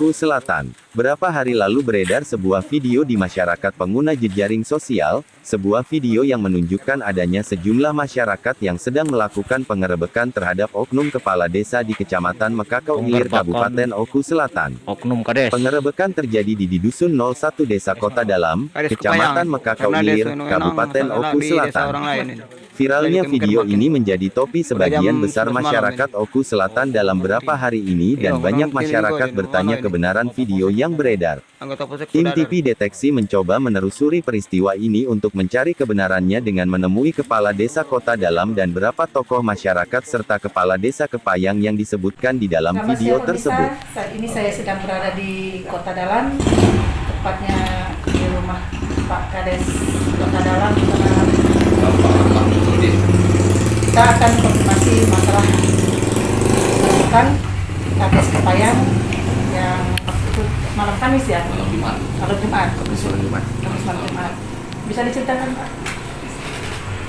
Oku Selatan. Berapa hari lalu beredar sebuah video di masyarakat pengguna jejaring sosial, sebuah video yang menunjukkan adanya sejumlah masyarakat yang sedang melakukan pengerebekan terhadap oknum kepala desa di Kecamatan Mekakau Ilir, Kabupaten Oku Selatan. Oknum Kades. Pengerebekan terjadi di Dusun 01 Desa Kota Dalam, Kecamatan Mekakau Ilir, Kabupaten Oku Selatan. Viralnya video ini menjadi topi sebagian besar masyarakat Oku Selatan dalam beberapa hari ini dan banyak masyarakat bertanya kebenaran video yang beredar. Tim TV Deteksi mencoba menelusuri peristiwa ini untuk mencari kebenarannya dengan menemui Kepala Desa Kota Dalam dan beberapa tokoh masyarakat serta Kepala Desa Kepayang yang disebutkan di dalam video tersebut. Saat ini saya sedang berada di Kota Dalam, tepatnya di rumah Pak Kades Kota Dalam. Kita akan konfirmasi masalah pengerebekan Kades Kepayang yang itu malam Kamis ya? Malam Jumat. Kamis malam Jumat. Bisa diceritakan Pak?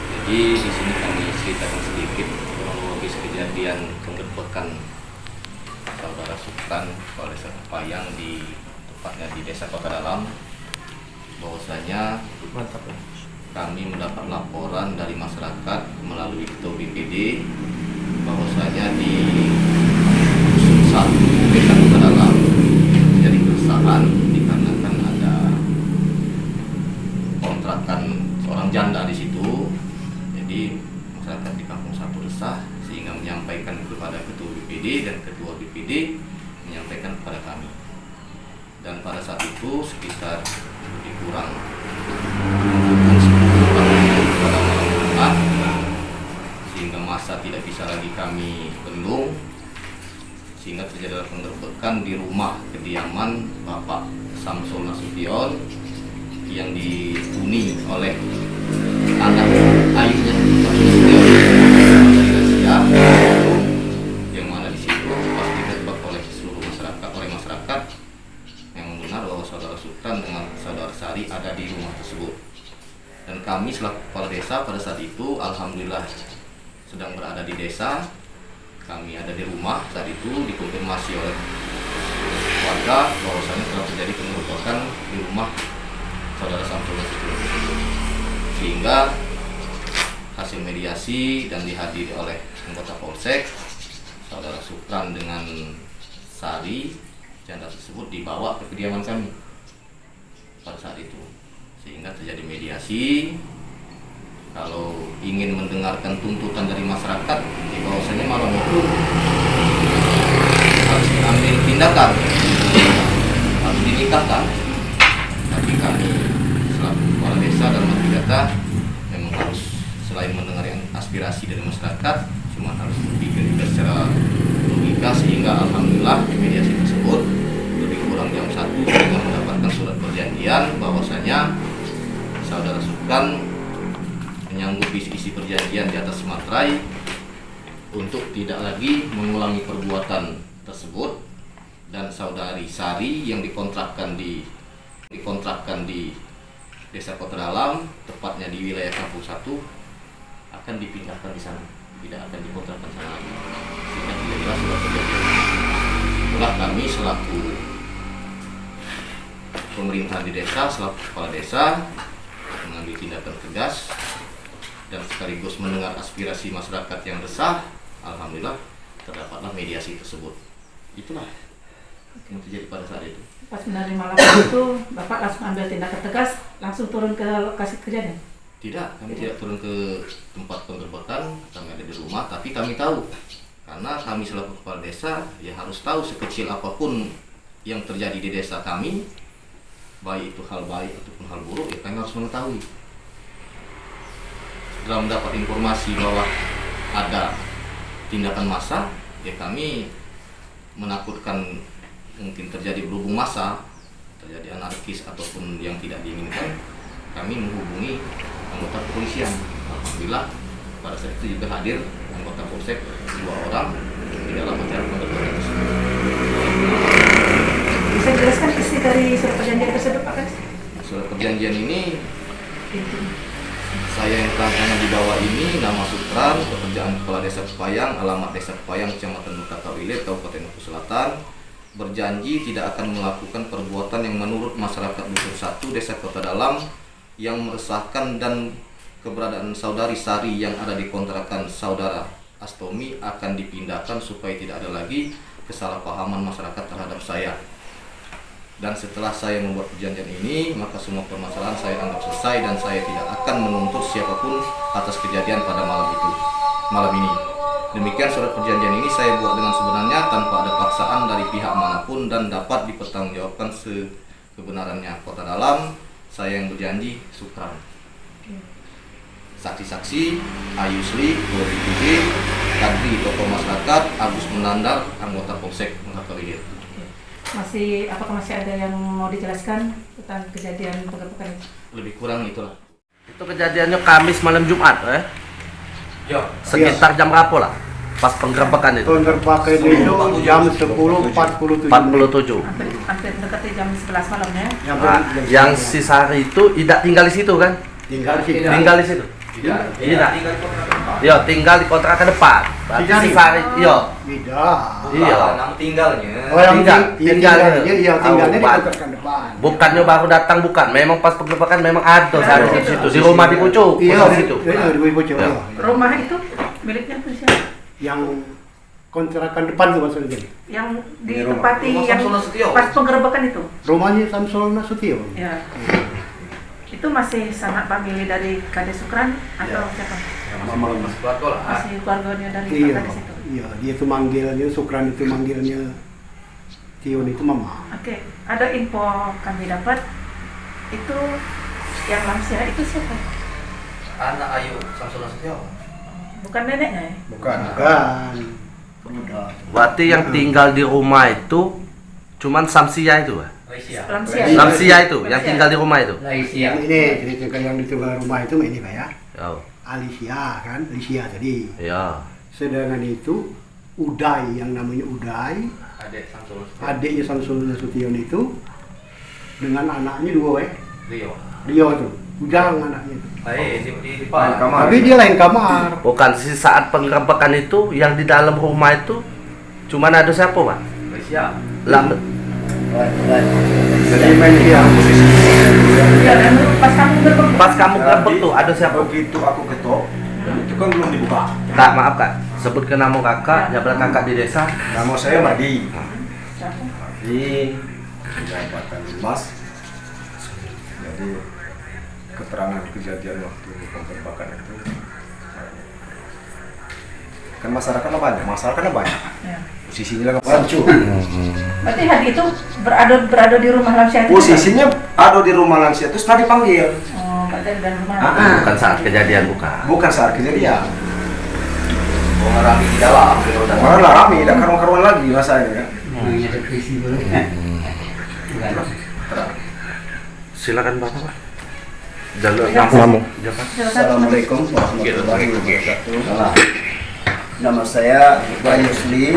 Jadi di sini kami ceritakan sedikit kronologis kejadian penggerbekan saudara Sultan Kepala Desa Kepayang tepatnya di Desa Kota Dalam. Bahwasanya kami mendapat laporan dari masyarakat melalui Ketua BPD bahwasanya di Dusun 1 Desa Kota Dalam terjadi keresahan dikarenakan ada kontrakan seorang janda di situ. Jadi masyarakat di Kampung 1 resah sehingga menyampaikan kepada Ketua BPD dan Ketua BPD menyampaikan kepada kami. Dan pada saat itu sekitar lebih kurang pada malam Jumat, sehingga masa tidak bisa lagi kami bendung, sehingga terjadi penggerbekan di rumah kediaman Bapak Samsul Nasution yang dihuni oleh anak ayahnya yang mana di situ pasti digerebek oleh seluruh masyarakat, yang benar bahwa saudara Sultan dengan saudara Sari ada di rumah tersebut. Dan kami selaku kepala desa pada saat itu alhamdulillah sedang berada di desa. Kami ada di rumah saat itu, dikonfirmasi oleh warga bahwasanya telah terjadi pengerebekan di rumah saudara Samsul Nasution, sehingga hasil mediasi dan dihadiri oleh anggota Polsek, saudara Sultan dengan Sari janda tersebut dibawa ke kediaman kami pada saat itu, sehingga terjadi mediasi. Kalau ingin mendengarkan tuntutan dari masyarakat, bahwasanya malam itu harus diambil tindakan, harus dinikahkan. Tapi kami selaku kepala desa dan menteri data memang harus selain mendengar yang aspirasi dari masyarakat, cuma harus berpikir juga secara logika, sehingga alhamdulillah di mediasi tersebut lebih kurang jam 1 sehingga mendapatkan surat perjanjian bahwasanya saudara Sultan menyanggupi isi perjanjian di atas materai untuk tidak lagi mengulangi perbuatan tersebut, dan saudari Sari yang dikontrakkan di Desa Kota Dalam, tepatnya di wilayah Kampung 1, akan dipindahkan di sana, tidak akan dikontrakkan sana lagi, sehingga tidak jelas surat perjanjian. Itulah kami selaku pemerintahan di desa, selaku kepala desa, mengambil tindakan tegas dan sekaligus mendengar aspirasi masyarakat yang resah. Alhamdulillah terdapatlah mediasi tersebut. Itulah yang terjadi pada saat itu. Pas menerima laporan itu, Bapak langsung ambil tindakan tegas, langsung turun ke lokasi kejadian? Tidak, kami tidak turun ke tempat penggerbekan, kami ada di rumah, tapi kami tahu. Karena kami selaku kepala desa, ya harus tahu sekecil apapun yang terjadi di desa kami, baik itu hal baik ataupun hal buruk, ya kami harus mengetahui. Setelah mendapat informasi bahwa ada tindakan massa, ya kami menakutkan mungkin terjadi berhubung massa, terjadi anarkis ataupun yang tidak diinginkan, kami menghubungi anggota kepolisian. Alhamdulillah pada saat itu juga hadir anggota Polsek 2 orang di dalam acara penggerbekan tersebut. Bisa dijelaskan isi dari surat perjanjian tersebut Pak Kades? Surat perjanjian ini saya yang tangannya di bawah ini, nama Sultan, pekerjaan Kepala Desa Kepayang, alamat Desa Kepayang, Kecamatan Mekakau Ilir, Kabupaten Oku Selatan, berjanji tidak akan melakukan perbuatan yang menurut masyarakat Dusun 1 Desa Kota Dalam yang meresahkan, dan keberadaan saudari Sari yang ada di kontrakan saudara Astomi akan dipindahkan supaya tidak ada lagi kesalahpahaman masyarakat terhadap saya. Dan setelah saya membuat perjanjian ini, maka semua permasalahan saya anggap selesai dan saya tidak akan menuntut siapapun atas kejadian pada malam ini. Demikian surat perjanjian ini saya buat dengan sebenarnya tanpa ada paksaan dari pihak manapun dan dapat dipertanggungjawabkan sekebenarannya. Kota Dalam, saya yang berjanji, Sukran. Saksi-saksi, Ayusli, Ketua BPD, Kadri, tokoh masyarakat, Agus Menandar, anggota Polsek Mengkapalir. Apakah masih ada yang mau dijelaskan tentang kejadian penggerbekan itu? Lebih kurang itulah. Itu kejadiannya Kamis malam Jumat, Ya. sekitar jam berapa lah? Pas penggerbekan itu. Penggerbekan itu jam 10.47. Hampir mendekati jam 11 malam ya. Yang si Sari itu tidak tinggal di situ kan? Tinggal di situ. Tinggal di situ. Tidak. Iya, tinggal di kontrakan depan. Berarti si Sari, iya. Tidak. Iya. Nama tinggalnya. Oh, yang tinggalnya tinggalnya di kontrakan depan. Bukannya baru datang, bukan. Memang pas penggerbekan memang ada Sari di situ. Di rumah di Pucuk. Iya, di situ. Iya, di Pucuk. Ya. Rumah itu miliknya tuh siapa? Yang kontrakan depan tuh maksudnya. Yang ditempati Rumah yang Samsul Nasution. pas penggerbekan itu? Rumahnya Samsul Nasution. Ya. Itu masih sanak famili dari Kades Sukran atau siapa? Masih keluarganya dari Iya, Kades itu. iya, dia itu manggilnya Sukran, itu manggilnya Tion itu mama. Oke, ada info kami dapat itu yang lansia itu siapa? Anak Ayu Samsul Nasution. Bukan neneknya ya? Bukan. Berarti yang tinggal di rumah itu cuman Samsia itu, Pak? Lansia. Samsia itu, yang tinggal di rumah itu. Ini cerita yang ditinggal rumah itu ini Pak ya. Oh. Alicia kan, Alicia tadi. Iya. Sedangkan itu Uday, yang namanya Uday, adiknya Samsul Nasution itu dengan anaknya dua Rio tuh, Ujang anaknya itu. Tapi dia lain kamar. Bukan, si saat penggerbekan itu yang di dalam rumah itu cuman ada siapa, Pak? Lam. Jadi main dia. Ya, dan pas kamu gerbek. Pas kamu gerbek tuh ada siapa? Begitu aku ketok, itu kan belum dibuka. Kak, maaf Kak, sebutkan nama kakak, jabatan kakak di desa. Nama saya Madi. Siapa? Di Jabatan Mas. Jadi keterangan kejadian waktu penggerbekan itu kan masyarakatnya banyak. Ya. Posisinya lagi hancur. Berarti hari itu berada di rumah lansia itu? Posisinya ada di rumah lansia itu setelah dipanggil. Oh, berarti dan rumah. bukan saat kejadian, bukan. Bukan saat kejadian. Orang rame di dalam. Orang lah rame, tidak karuan-karuan lagi rasanya. Silakan Bapak, Pak. Jalur Silakan. Assalamualaikum warahmatullahi wabarakatuh. Nama saya Pak Yusli,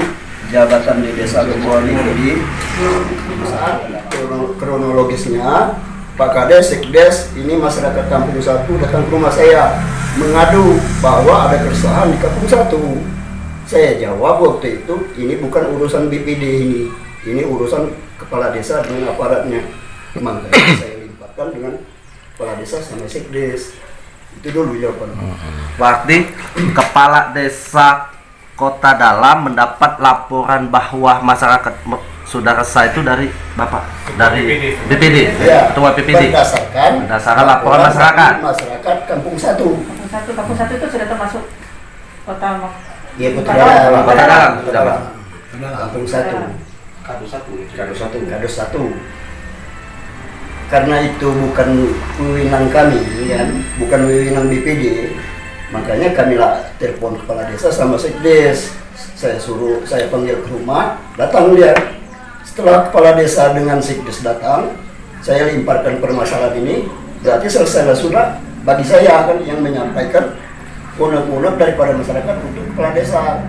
jabatan di Desa Kebuani. Jadi kronologisnya Pak Kades, Sekdes, ini masyarakat Kampung 1 datang ke rumah saya mengadu bahwa ada keresahan di Kampung 1. Saya jawab waktu itu, ini bukan urusan BPD ini urusan kepala desa dengan aparatnya. Makanya saya limpahkan dengan kepala desa sama Sekdes. Itu dulu jawaban. Berarti kepala desa Kota Dalam mendapat laporan bahwa masyarakat sudah resah itu dari Bapak, dari BPD, Ya, Ketua BPD. Berdasarkan laporan masyarakat. Masyarakat Kampung 1. Kampung satu itu sudah termasuk kota. Iya, Kota Dalam. Kota Dalam sudah, Pak. Kampung 1. Kado 1. Karena itu bukan wewenang kami, kan? Bukan wewenang BPD, makanya kami lah telepon kepala desa sama Sekdes. Saya panggil ke rumah, datang dia. Setelah kepala desa dengan Sekdes datang, saya limparkan permasalahan ini, berarti selesai sudah. Bagi saya kan yang menyampaikan unek-unek daripada masyarakat untuk kepala desa.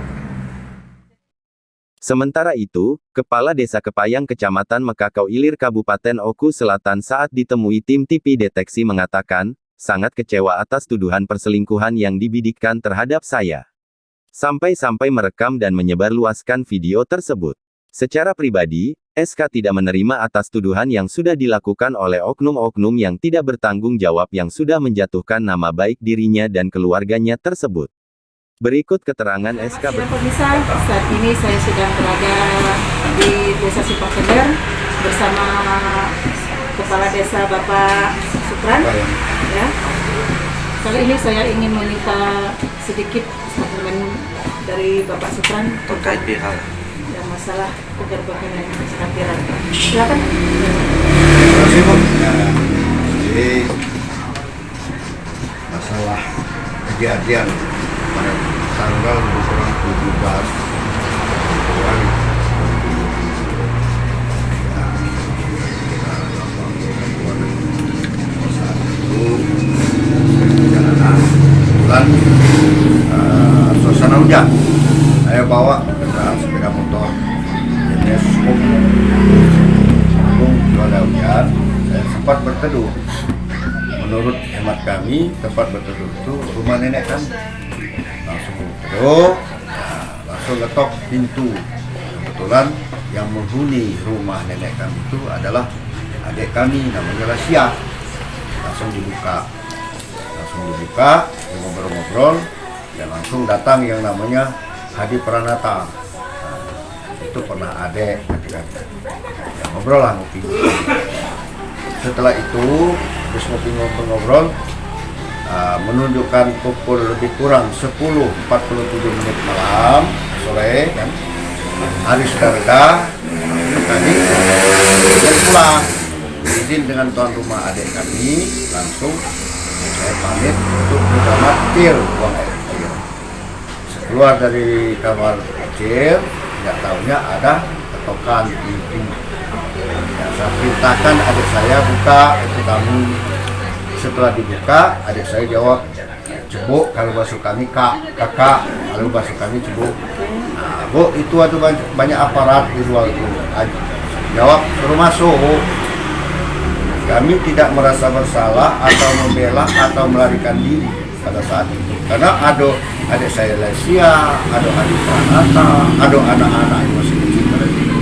Sementara itu, Kepala Desa Kepayang Kecamatan Mekakau Ilir Kabupaten Oku Selatan saat ditemui tim TP Deteksi mengatakan, sangat kecewa atas tuduhan perselingkuhan yang dibidikkan terhadap saya. Sampai-sampai merekam dan menyebarluaskan video tersebut. Secara pribadi, SK tidak menerima atas tuduhan yang sudah dilakukan oleh oknum-oknum yang tidak bertanggung jawab yang sudah menjatuhkan nama baik dirinya dan keluarganya tersebut. Berikut keterangan SK. Sidang pemirsa, saat ini saya sedang berada di Desa Simpang Sender bersama Kepala Desa Bapak Supran. Ya. Kali ini saya ingin meminta sedikit statement dari Bapak Supran terkait hal yang masalah penggerbekan dan sekatiran. Silakan. Terima kasih Bu. Jadi masalah kejadian pada tanggal 17 Februari perjalanan kebetulan suasana hujan. Saya bawa kendaraan sepeda motor jenis Agung cuaca hujan. Saya sempat berteduh. Menurut hemat kami, tempat berteduh itu rumah nenek kami. Langsung berteduh, langsung ketok pintu. Kebetulan yang menghuni rumah nenek kami itu adalah adik kami, namanya Rasia. Langsung dibuka, ngobrol-ngobrol, dan langsung datang yang namanya Hadi Pranata. Itu pernah adek ketika ya, ngobrol lah, ngopi. Setelah itu terus ngobrol, menunjukkan pukul lebih kurang 10.47 menit malam sore kan, hari sudah reda, kami pulang. Izin dengan tuan rumah adik kami, langsung saya pamit untuk mengambil buang air. Keluar dari kamar kecil, nggak tahunya ada ketokan di pintu. Ya, saya perintahkan adik saya buka itu tamu. Setelah dibuka, adik saya jawab cebok, kalau bahasa kami kakak, kalau bahasa kami cebok. Nah, Bu, itu ada banyak aparat di luar itu. Jawab suruh masuk. Kami tidak merasa bersalah atau membela atau melarikan diri pada saat itu. Karena ada adik saya Lesia, ada adik Pranata, ada anak-anak yang masih kecil pada itu.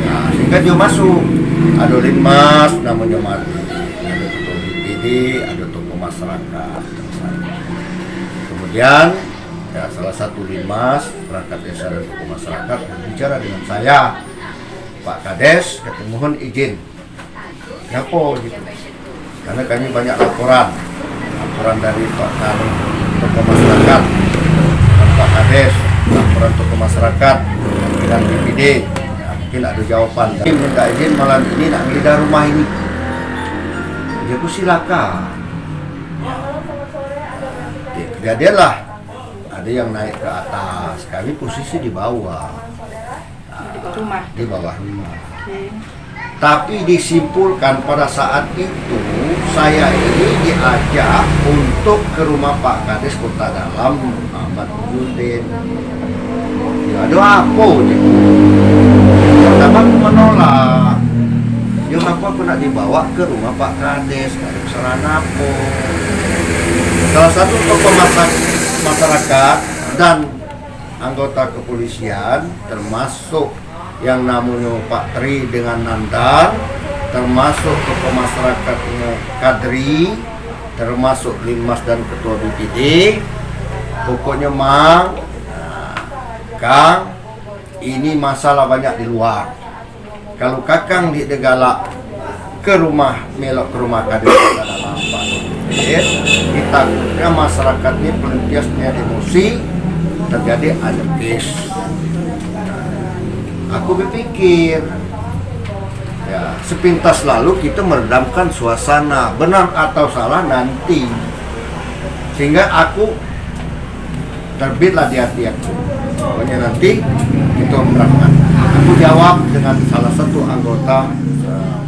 Nah, sehingga dia masuk. Ada linmas namanya Mati, ada ketua BPD, ada tokoh masyarakat. Kemudian ya, salah satu linmas perangkat desa dan tokoh masyarakat berbicara dengan saya, Pak Kades, kata mohon izin. Kenapa gitu? Karena kami banyak laporan dari Pak Kanu, tokoh masyarakat, dan Pak Kades, laporan tokoh masyarakat dan BPD. Ya, mungkin ada jawaban. Tapi minta izin malam ini nak ngelidah rumah ini. Ya aku silakan. Ya, kejadianlah ada yang naik ke atas, kami posisi di bawah. Di bawah rumah. Tapi disimpulkan pada saat itu saya ini diajak untuk ke rumah Pak Kades Kota Dalam Ahmad Yudin. Ya ada apa gitu. Pertama aku menolak. Ya kenapa aku nak dibawa ke rumah Pak Kades? Ada kesalahan apa? Salah satu tokoh masyarakat dan anggota kepolisian termasuk yang namanya Pak Tri dengan Nandar, termasuk tokoh masyarakatnya Kadri, termasuk Linmas dan Ketua BPD. Pokoknya Mang, Kang, ini masalah banyak di luar. Kalau Kakang di Degala ke rumah, melok ke rumah Kadri Kota Dalam Pak ditakutnya masyarakat ini pelimpiasnya emosi, terjadi anarkis. Aku berpikir, ya sepintas lalu kita meredamkan suasana, benar atau salah nanti. Sehingga aku terbitlah di hati aku. Pokoknya nanti kita berangkat. Aku jawab dengan salah satu anggota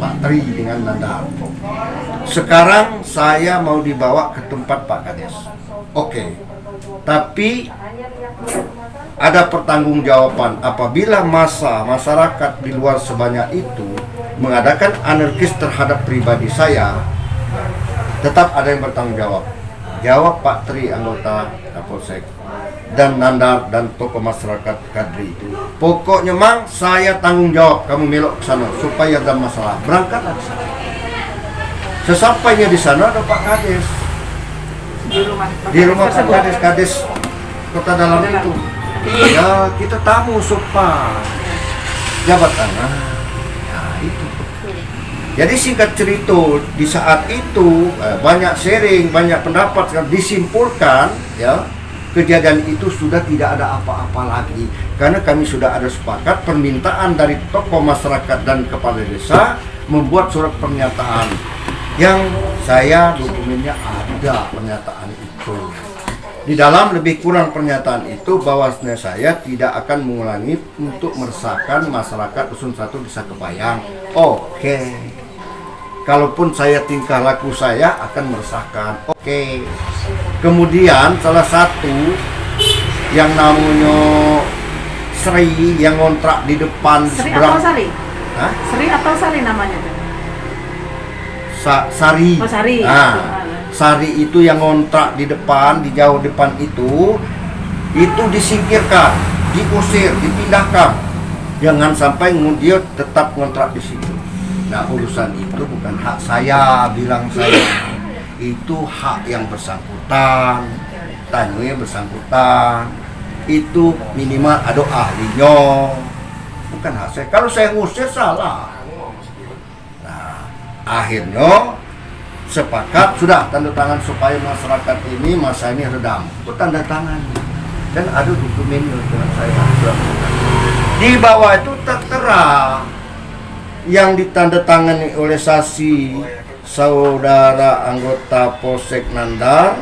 Pak Tri dengan Nanda. Sekarang saya mau dibawa ke tempat Pak Kades. Oke. Tapi ada pertanggungjawaban apabila masyarakat di luar sebanyak itu mengadakan anarkis terhadap pribadi saya, tetap ada yang bertanggung jawab. jawab Pak Tri, anggota Kapolsek, dan Nandar dan tokoh masyarakat Kadri itu. Pokoknya mang saya tanggung jawab kamu melok ke sana supaya ada masalah. Berangkatlah di sana. Sesampainya di sana ada Pak Kades. Di rumah Pak Kades, Kades Kota Dalam itu. Ya kita tamu sopan. Jabat tangan. Ya itu. Jadi singkat cerita, di saat itu banyak sharing, banyak pendapat disimpulkan ya. Kejadian itu sudah tidak ada apa-apa lagi karena kami sudah ada sepakat permintaan dari tokoh masyarakat dan kepala desa membuat surat pernyataan yang saya dokumennya ada pernyataan itu. Di dalam lebih kurang pernyataan itu bahwasanya saya tidak akan mengulangi untuk meresahkan masyarakat Dusun 1 Desa Kepayang. Oke. Kalaupun saya tingkah laku saya akan meresahkan. Oke. Kemudian salah satu yang namanya Sri yang ngontrak di depan Sri seberang. atau Sari? Hah? Sri atau Sari namanya tuh? Sari. Oh, Sari. Nah, Sari itu yang ngontrak di depan, di jauh depan itu disingkirkan, diusir, dipindahkan. Jangan sampai dia tetap ngontrak di situ. Nah, urusan itu bukan hak saya, bilang saya. Itu hak yang bersangkutan, tanya bersangkutan. Itu minimal ada ahlinya, bukan hak saya. Kalau saya ngusir salah. Nah, akhirnya sepakat sudah tanda tangan supaya masyarakat ini masa ini redam. Itu tanda tangan dan ada dokumennya dengan saya. Di bawah itu tertera yang ditandatangani oleh Sasi, saudara anggota Polsek Nandar,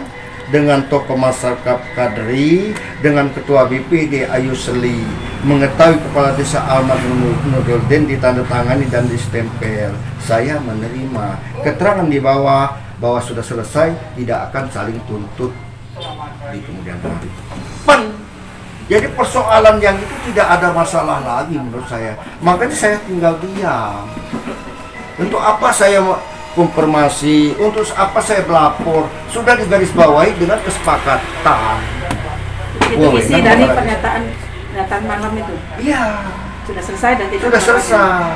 dengan tokoh masyarakat Kadri, dengan ketua BPD Ayu Seli, mengetahui kepala desa almarhum Nurdin ditandatangani dan distempel. Saya menerima keterangan di bawah bahwa sudah selesai, tidak akan saling tuntut di kemudian hari. Jadi persoalan yang itu tidak ada masalah lagi menurut saya. Makanya saya tinggal diam. Untuk apa saya konfirmasi, untuk apa saya melapor, sudah digarisbawahi dengan kesepakatan. Itu isi dari pernyataan malam itu? Iya. Sudah selesai dan tidak sudah selesai.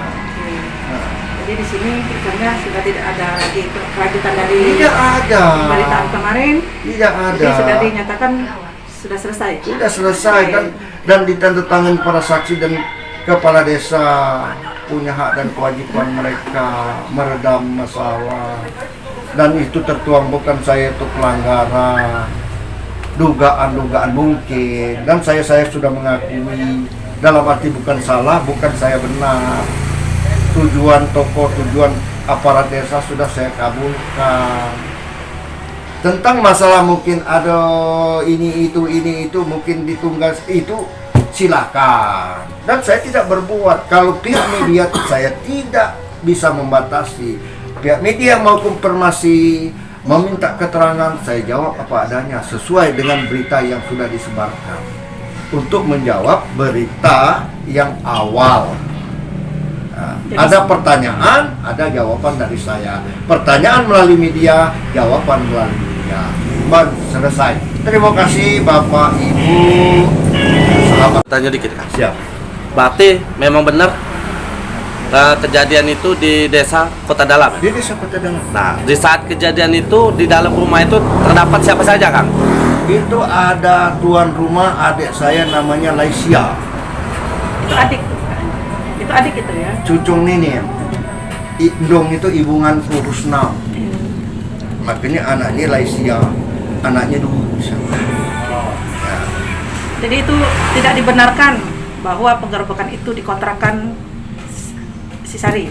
Jadi di sini pikirnya sudah tidak ada lagi kelanjutan dari tidak ada pemberitaan kemarin. Tidak ada. Jadi sudah dinyatakan sudah selesai. Sudah selesai dan ditandatangani para saksi dan kepala desa punya hak dan kewajiban mereka meredam masalah, dan itu tertuang bukan saya itu pelanggaran, dugaan-dugaan mungkin, dan saya sudah mengakui dalam arti bukan salah, bukan saya benar. Tujuan tokoh, tujuan aparat desa sudah saya kabulkan. Tentang masalah mungkin ada ini itu mungkin ditunggal itu silakan, dan saya tidak berbuat. Kalau pihak media saya tidak bisa membatasi. Pihak media mau konfirmasi, meminta keterangan, saya jawab apa adanya sesuai dengan berita yang sudah disebarkan. Untuk menjawab berita yang awal. Nah, ada pertanyaan, ada jawaban dari saya. Pertanyaan melalui media, jawaban melalui media. Baru selesai. Terima kasih Bapak, Ibu, sahabat. Tanya dikit kan? Siap. Berarti memang benar kejadian itu di desa Kota Dalam? Di desa Kota Dalam. Nah, di saat kejadian itu di dalam rumah itu terdapat siapa saja, Kang? Itu ada tuan rumah adik saya namanya Laisia. Itu adik. Itu adik itu ya. Cucung Nini. Indong itu ibunganku Rusnam. Makanya anaknya Laisia, anaknya dulu. Jadi itu tidak dibenarkan bahwa penggerbekan itu dikontrakan si Sari.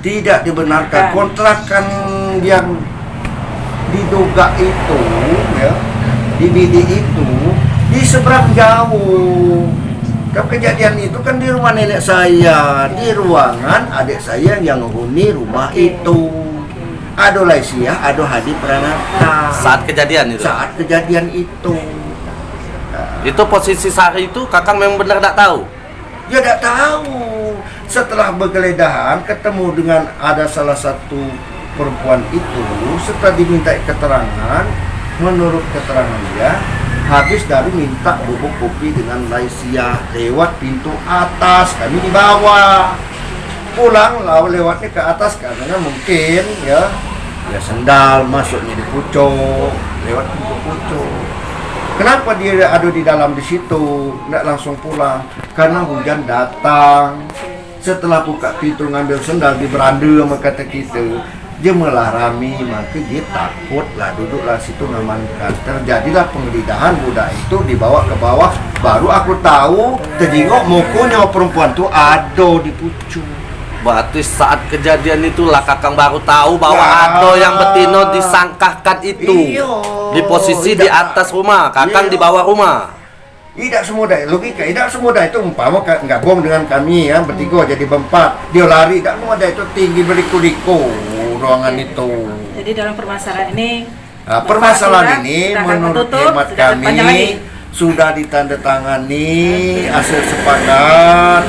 Tidak dibenarkan. Kontrakan yang diduga itu ya, di BD itu di seberang jauh. Kejadian itu kan di rumah nenek saya, di ruangan adik saya yang menghuni rumah itu. Ada Laisia, ada Hadi Pranata. Saat kejadian itu? Saat kejadian itu. Itu posisi Sari itu Kakang memang benar tidak tahu? Ya tidak tahu. Setelah bergeledahan ketemu dengan ada salah satu perempuan itu, setelah diminta keterangan, menurut keterangan dia, habis dari minta bubuk kopi dengan Malaysia lewat pintu atas, kami di bawah. Pulang lewatnya ke atas karena mungkin ya sendal masuknya di pucuk, lewat pintu pucuk. Kenapa dia ada di dalam di situ, tidak langsung pulang? Karena hujan datang. Setelah buka pintu ngambil sendal di beranda sama kata kita, dia malah rame, maka dia takut lah, duduklah situ ngamankan. Terjadilah penggeledahan, budak itu dibawa ke bawah. Baru aku tahu, terjengok mukunya perempuan tuh ada di pucuk. Berarti saat kejadian itulah Kakang baru tahu bahwa ada yang betino disangkakan itu. Iyo. Di posisi di atas rumah, Kakang Iyo. di bawah rumah. Tidak semudah logika, tidak semudah itu umpama gabung dengan kami ya bertiga jadi berempat, dia lari, tidak semudah itu tinggi berliku-liku ruangan itu. Jadi dalam permasalahan ini, Permasalahan ini menurut hemat kami lagi. sudah ditandatangani hasil sepakat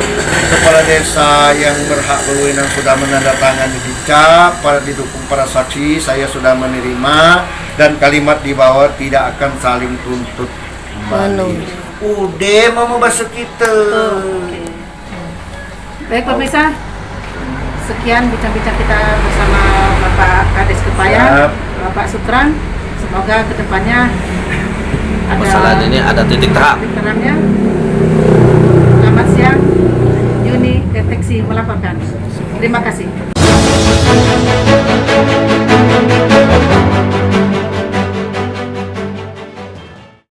kepala desa yang berhak berwenang sudah menandatangani dicap, para didukung para saksi saya sudah menerima dan kalimat di bawah tidak akan saling tuntut kembali. Udah mau bahasa kita. Baik pemirsa, sekian bincang-bincang kita bersama Bapak Kades Kepayan, Bapak Sutran. Semoga kedepannya ada Masalah ini ada titik terang. titik terangnya